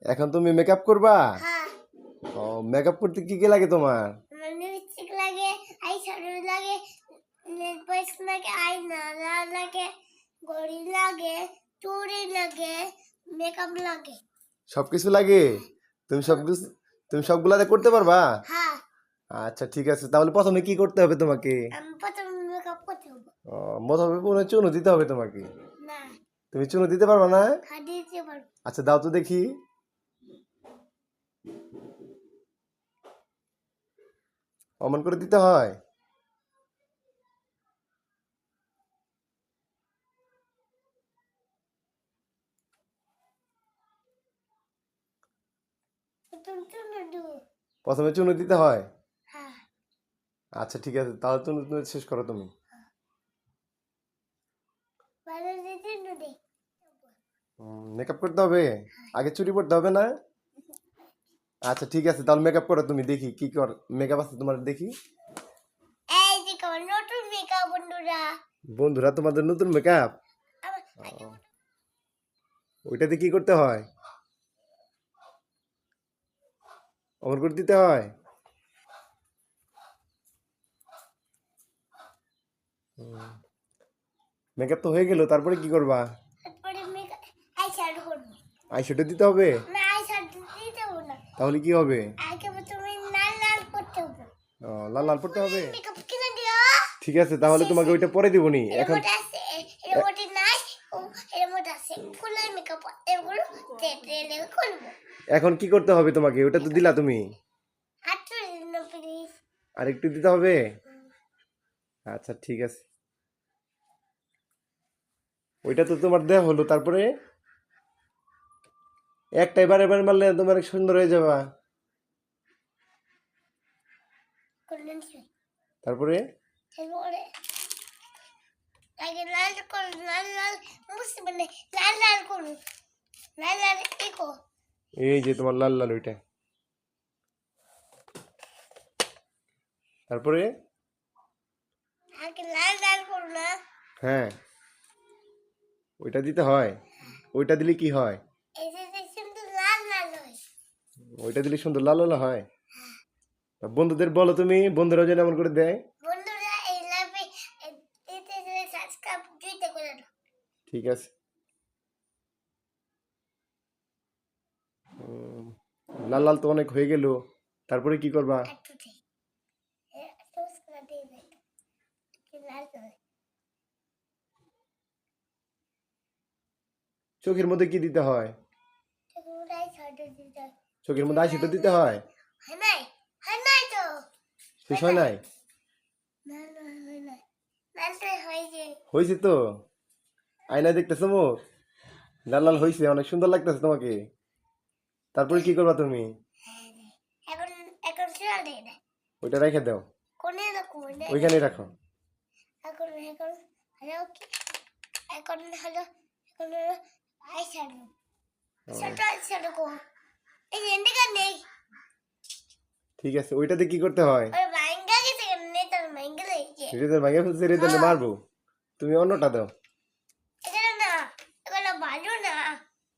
এখন তুমি মেকআপ করবা? হ্যাঁ। ও, মেকআপ করতে কি কি লাগে তোমার? লিপস্টিক লাগে, আই শ্যাডো লাগে, নেল পলিশ লাগে, আইলাইনার লাগে, ঘড়ি লাগে, চুড়ি লাগে, মেকআপ লাগে। সবকিছু লাগে? তুমি সবগুলাতে করতে পারবা? হ্যাঁ। আচ্ছা ঠিক আছে, তাহলে প্রথমে কি করতে হবে তোমাকে? আমি প্রথমে মেকআপ করতে হবে। প্রথমে মনে হয় চুনো দিতে হবে তোমাকে। না। তুমি চুনো দিতে পারবা না? হ্যাঁ, দিতে পারবো। আচ্ছা দাও তো দেখি। অমন করে দিতে হয়? তুমি চুনো দিও। প্রথমে চুনো দিতে হয়? হ্যাঁ। আচ্ছা ঠিক আছে, তাহলে চুনো তুমি শেষ করো তুমি। ভালো দিয়ে চুনো দে। মেকআপ করতে হবে? আগে চুড়ি পড়তে হবে না? আচ্ছা ঠিক আছে, তাহলে মেকআপ করো তুমি, দেখি কি কর মেকআপ আছে তোমার, দেখি। এই যে কেমন নতুন মেকআপ বন্ধুরা। বন্ধুরা তোমাদের নতুন মেকআপ? আমার ওইটাতে কি করতে হয়? অমন করে দিতে হয়? মেকআপ তো হয়ে গেল, তারপরে কি করবা? তারপরে মেকআপ আই শ্যাডো করবো। আইশ্যাডো দিতে হবে? না, আই শ্যাডো দিতে হবে না। তাহলে কি হবে? আগে তুমি লাল লাল করতে হবে। লাল লাল পড়তে হবে? মেকআপ কিনে দিও। ঠিক আছে, তাহলে তোমাকে ওইটা পরে দিবনি এখন। রিমোট আছে, রিমোটে নাই, ও রিমোট আছে। ফুলের মেকআপ এগুলো তেলে করব। এখন কি করতে হবে তোমাকে? ওটা তো দিলা তুমি, হাত ধরে দিন প্লিজ। আর একটু দিতে হবে? আচ্ছা ঠিক আছে, ওইটা তো তোমার দেয়া হলো, তারপরে একটাই বারে বারে মারলে তোমার সুন্দর হয়ে যাবা। করলেন তারপরে তারপরে আগে লাল করুন, লাল লাল বুঝতে পারলে লাল লাল করুন, লাল লাল ইকো। এই যে তোমার লাল লাল ওইটা, তারপরে আগে লাল লাল করুন না। হ্যাঁ, ওইটা দিতে হয়। ওইটা দিলে কি হয়? এই যে কিন্তু লাল লাল হয়। ওইটা দিলে সুন্দর লাল লাল হয়। তা বন্ধুদের বলো তুমি, বন্ধুরা যেন এমন করে দেয়। বন্ধুরা এই লাভে দিতে দিতে সাবস্ক্রাইব দিতে করে দাও। ঠিক আছে। লাল লাল তো অনেক হয়ে গেল, তারপরে কি করবা? একটু ঠিক সাবস্ক্রাইব দিয়ে দাও। কি লাল হয়। চোখের মধ্যে কি দিতে হয়? ওটাই ছড়ে দিতে হয়। চোখের মধ্যে আইশ্যাডো দিতে হয়? হয় নাই তো। শেষ হয় নাই? না না হয় নাই। লালটাই হয়েছে। হয়েছে তো, আয়নায় দেখতেছো মুখ, লাল লাল হয়েছে, অনেক সুন্দর লাগতেছে তোমাকে। তারপরে কি করবা তুমি? এখন এখন চলে না। ওইটা রেখে দাও, কোনে না কোনে। ওইখানে রাখো। এখন এখন হলো কি এখন হলো এখন হলো আই শ্যাডো। শ্যাডো শ্যাডো কো। এই এন্ডিকা নেই। ঠিক আছে, ওইটাতে কি করতে হয়? ওই ভাঙ্গা গেছে নেই তার ভাঙ্গা লেগেছে। রেজাল্ট ভাঙে ফেলছে, রেজাল্ট মারবো। তুমি অন্যটা দাও। এটা না এগুলো ভালো না।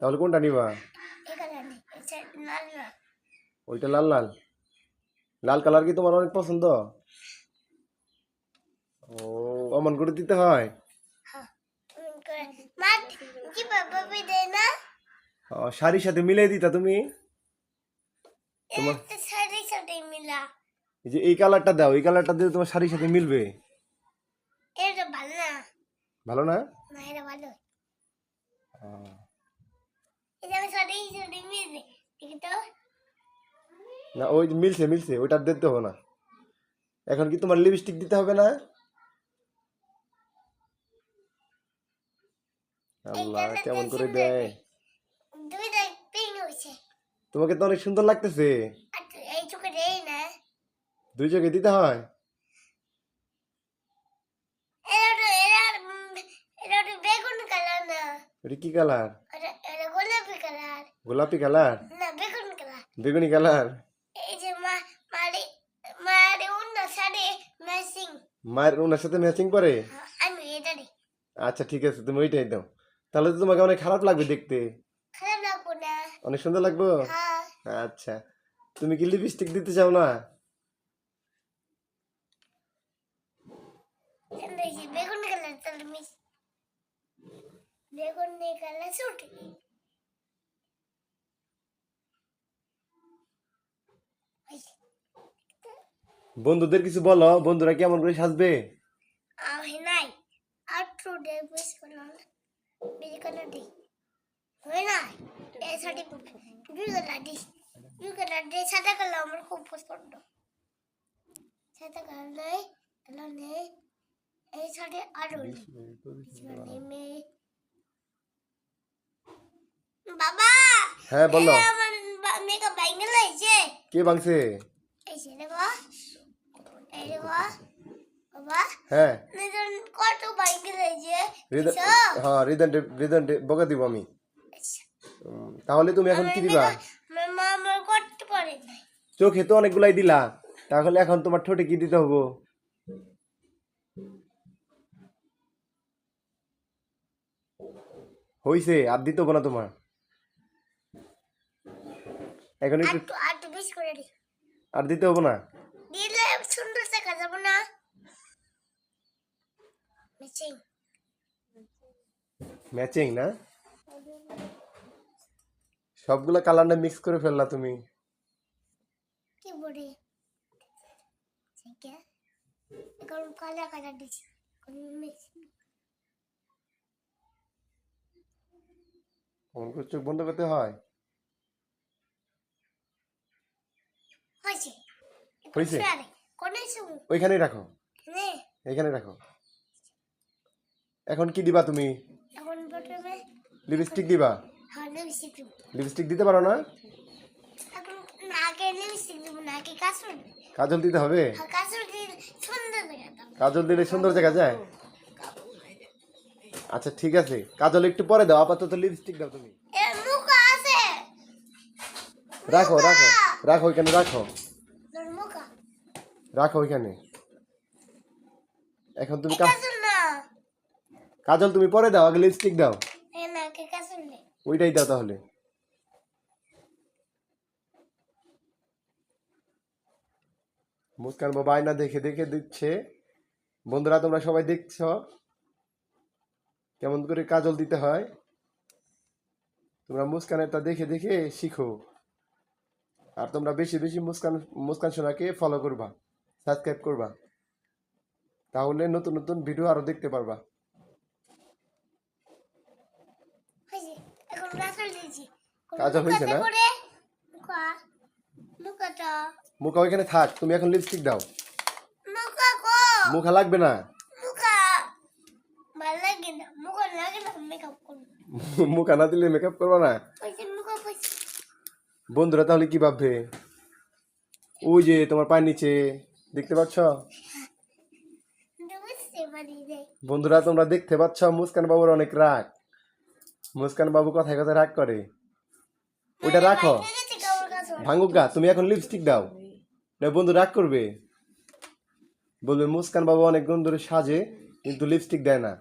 তাহলে কোনটা নিবা? এখানে নেই এটা লাল না। ওইটা লাল লাল, লাল কালার কি তোমার অনেক পছন্দ? ও, অমন করে দিতে হয়? হ্যাঁ মা কি বাবা দেয় না। শাড়ির সাথে মিলাই দিতা তুমি? তোমার এটা সাড়ে সাড়ে মিলা। এই যে এই কালারটা দাও, এই কালারটা দিলে তোমার শাড়ির সাথে মিলবে। এটা ভালো না। ভালো না? না এটা ভালো। আহ, এটা আমি সাড়ে সাড়ে মিলে দেখি তো। না ওই যে মিলছে মিলছে, ওইটা দিতে হবে না। এখন কি তোমার লিপস্টিক দিতে হবে না? আল্লাহ, কেমন করে দেয়। দুইটা পিং হয়েছে। তোমাকে তো অনেক সুন্দর লাগতেছে। আর এই চোখে দেই না। দুই চোখে দিতে হয়? এটা বেগুন কালার না। ওটা কি কালার? এটা গোলাপি কালার। গোলাপি কালার? না বেগুন কালার। বেগুনি কালার? এই যে মারি মারি অন্য শাড়ি ম্যাচিং। মায়ের ওনার সাথে ম্যাচিং করে? আমি এটা দিই। আচ্ছা ঠিক আছে, তুমি ওইটাই দাও। তাহলে তো তোমাকে অনেক খারাপ লাগবে দেখতে। খারাপ লাগবে লাগবো না অনেক সুন্দর লাগবো। হ্যাঁ আচ্ছা, তুমি কি লিপস্টিক দিতে চাও না? দেখি বেগুন কালার তাহলে মিস বেগুন কালার স্যুট বন্ধুদের কিছু বলো, বন্ধুরা কেমন করে সাজবে? আমি নাই আর ট্রু ডে মিস করলাম বেগুন কালার দি হয় না এই সাথে বেগুন কালার দি সাদা কালার আমার খুব পছন্দ সাদা কালার নেই এই সাথে আরো নেই বাবা হ্যাঁ বলো। আমার মেকআপ বাইঙ্গেল হয়েছে কে ভাঙছে? এই যে দেখো এই দেখো বাবা হ্যাঁ নতুন কত বাইঙ্গেল হয়েছে হৃদয়, হ্যাঁ হৃদয় বকা দিব আমি। তাহলে তুমি এখন কি দিবা? মা আমার করতে পারে নাই চোখে তো অনেকগুলাই দিলা, তাহলে এখন তোমার ঠোঁটে কি দিতে হবো? হইছে, আর দিতে হবো না তোমার। এখন একটু একটু বেশি করে দি আর দিতে হবো না। দিলে সুন্দর দেখা যাবে না মিচিং ম্যাচিং না, সবগুলা কালারটা মিক্স করে ফেললা তুমি। কি বলি ঠিক আছে এখন কালার কালার দিছি মিক্সিং অমন করে চোখ বন্ধ করতে হয়? হয়েছে হয়েছে? কোনে শুন ওইখানেই রাখো, নে এইখানে রাখো। এখন কি দিবা তুমি? এখন প্রথমে লিপস্টিক দিবা? হ্যাঁ লিপস্টিক দিব লিপস্টিক দিতে পারো না? এখন নাকে লিপস্টিক দিব নাকে কাজল কাজল দিতে হবে? হ্যাঁ কাজল দিয়ে সুন্দর দেখা দাও কাজল দিলে সুন্দর দেখা যায়? আচ্ছা ঠিক আছে, কাজল একটু পরে দাও, আপাতত লিপস্টিক দাও তুমি। এর মুখ আছে রাখো রাখো রাখো, ওইখানে রাখো, তোর মুখ রাখো ওইখানে। এখন তুমি কা- কাজল না কাজল তুমি পরে দাও, আগে লিপস্টিক দাও। এ নাকে কাজল নেই ওইটাই দাও তাহলে। মুস্কান বাবা আয়না দেখে দেখে দিচ্ছে। বন্ধুরা তোমরা সবাই দেখছো কেমন করে কাজল দিতে হয়। তোমরা মুস্কানেরটা দেখে দেখে শিখো। আর তোমরা বেশি বেশি মুস্কান সোনাকে ফলো করবা, সাবস্ক্রাইব করবা, তাহলে নতুন নতুন ভিডিও আরো দেখতে পারবা। হয়েছে এখন কাজল দিয়েছি কাজল হয়েছে না? মুখা মুখাটা মুখা ওইখানে থাক, তুমি এখন লিপস্টিক দাও। মুখা কো মুখা লাগবে না। মুখা ভালো লাগে না মুখা লাগে না মেকআপ করবো মুখা না দিলে মেকআপ করবা না। হয়েছে মুখা পয়সা বন্ধুরা তাহলে কি ভাববে? ওই যে তোমার পায়ের নিচে দেখতে পাচ্ছ? বুঝতে পারি রে বন্ধুরা তোমরা দেখতে পাচ্ছ মুস্কান বাবুর অনেক রাগ। মুস্কান বাবু কথায় কথায় রাগ করে। ওইটা রাখো, ভাঙুক গা, তুমি এখন লিপস্টিক দাও, না বন্ধু রাগ করবে, বলবে মুস্কান বাবু অনেক ধরে সাজে কিন্তু লিপস্টিক দেয় না।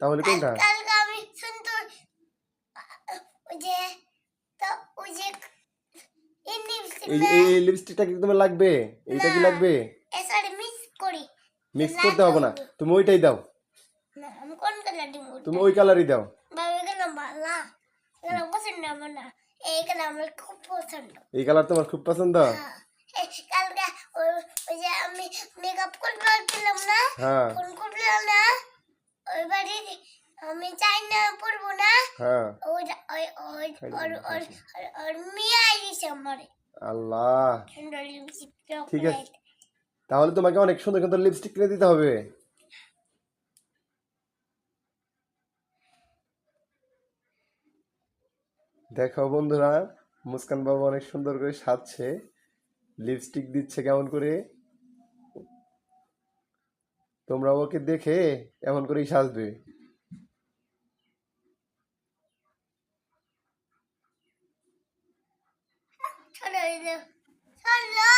তাহলে কোনটা? কালকে আমি সুন্দর ওই যে তো ওই যে এই লিপস্টিকটা কি তোমার লাগবে? এইটা কি লাগবে? এসারে মিক্স করি মিক্স করতে হবে না, তুমি ওইটাই দাও, না আমি কোন কালার দিব তুমি ওই কালারই দাও। বাবা গেলাম বালা গেলাম পছন্দ আমার না এই কালার আমার খুব পছন্দ এই কালার তোমার খুব পছন্দ? কালকে ওই যে আমি মেকআপ করলাম না হ্যাঁ কোন করলাম না ওই বাড়ি আমি চাই না পড়বো না হ্যাঁ। ওই ওই ওই ওর মিয়া আইছে আমারে আল্লাহ, সুন্দর লিপস্টিক ঠিক আছে, তাহলে তোমাকে অনেক সুন্দর সুন্দর লিপস্টিক কিনে দিতে হবে। দেখো বন্ধুরা, মুস্কান বাবু অনেক সুন্দর করে সাজছে, লিপস্টিক দিচ্ছে কেমন করে। তোমরা ওকে দেখে এমন করেই সাজবে। চলো চলো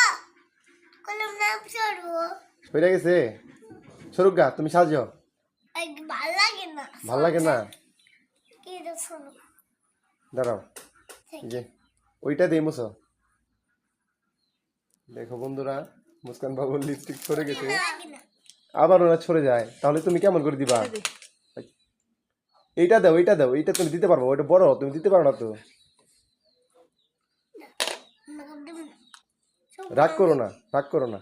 কলম নাম চড়বো হয়ে গেছে, সরুক গা, তুমি সাজো। ভালো লাগে না ভাল লাগে না? কি রে শোনো দাঁড়াও, এই যে ওইটা দিয়ে মুছো। দেখো বন্ধুরা, মুস্কান বাবুর লিপস্টিক সরে গেছে, লাগে না আবার ওরা সরে যায়। তাহলে তুমি কেমন করে দিবা? এইটা দাও, এইটা দাও, এইটা তুমি দিতে পারবো? ওইটা বড়, তুমি দিতে পারো না তো। মেকআপ দেব না রাগ করো না, রাগ করো না।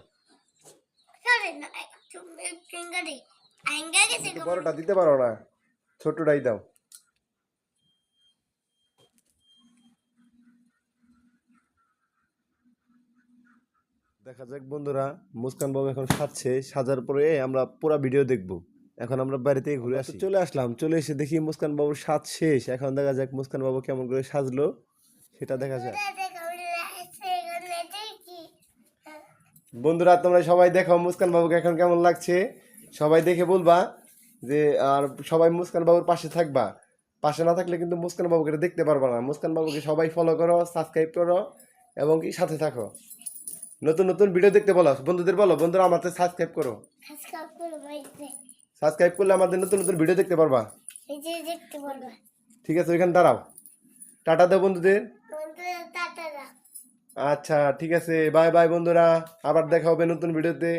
সরে না তুমি ফিঙ্গারে আঙ্গা গেছে তুমি বড়টা দিতে পারো না, ছোটটাই দাও। দেখা যাক বন্ধুরা, মুস্কান বাবু এখন সাজছে, সাজার পরে আমরা পুরো ভিডিও দেখবো। এখন আমরা বাড়ি থেকে ঘুরে আসি, চলে আসলাম, চলে এসে দেখি মুস্কান বাবুর সাজ শেষ। এখন দেখা যাক মুস্কান বাবু কেমন করে সাজলো, সেটা দেখা যাক। বন্ধুরা তোমরা সবাই দেখো মুস্কান বাবুকে এখন কেমন লাগছে, সবাই দেখে বলবা যে, আর সবাই মুস্কান বাবুর পাশে থাকবা। পাশে না থাকলে কিন্তু মুস্কান বাবুকে দেখতে পারবা না। মুস্কান বাবুকে সবাই ফলো করো, সাবস্ক্রাইব করো এবং কি সাথে থাকো। নতুন নতুন ভিডিও দেখতে বলো বন্ধুদের, বলো বন্ধুরা আমাদের সাবস্ক্রাইব করো। সাবস্ক্রাইব করলে আমাদের নতুন নতুন ভিডিও দেখতে পারবা। দেখতে পারবা ঠিক আছে, ওইখানে দাঁড়াও, টাটা দাও বন্ধুদের। টাটা আচ্ছা ঠিক আছে, বাই বাই বন্ধুরা, আবার দেখা হবে নতুন ভিডিওতে।